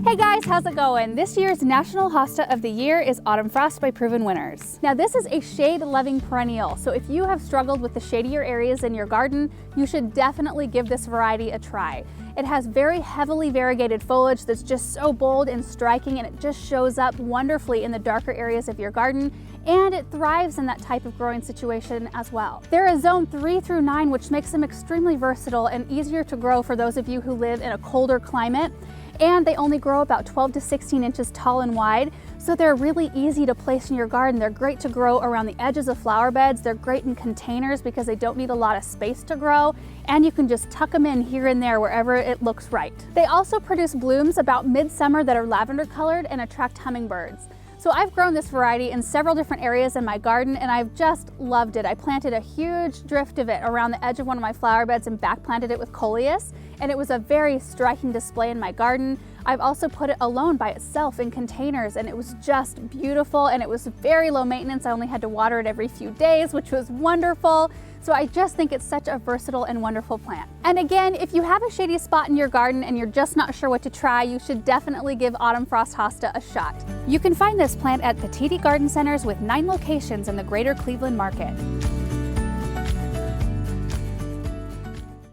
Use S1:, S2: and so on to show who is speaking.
S1: Hey guys, how's it going? This year's National Hosta of the Year is Autumn Frost by Proven Winners. Now this is a shade-loving perennial, so if you have struggled with the shadier areas in your garden, you should definitely give this variety a try. It has very heavily variegated foliage that's just so bold and striking, and it just shows up wonderfully in the darker areas of your garden, and it thrives in that type of growing situation as well. They're a zone 3 through 9, which makes them extremely versatile and easier to grow for those of you who live in a colder climate. And they only grow about 12 to 16 inches tall and wide, so they're really easy to place in your garden. They're great to grow around the edges of flower beds. They're great in containers because they don't need a lot of space to grow, and you can just tuck them in here and there wherever it looks right. They also produce blooms about midsummer that are lavender colored and attract hummingbirds. So I've grown this variety in several different areas in my garden, and I've just loved it. I planted a huge drift of it around the edge of one of my flower beds and backplanted it with coleus, and it was a very striking display in my garden. I've also put it alone by itself in containers, and it was just beautiful, and it was very low maintenance. I only had to water it every few days, which was wonderful. So I just think it's such a versatile and wonderful plant. And again, if you have a shady spot in your garden and you're just not sure what to try, you should definitely give Autumn Frost Hosta a shot. You can find this plant at Petitti Garden Centers with 9 locations in the greater Cleveland market.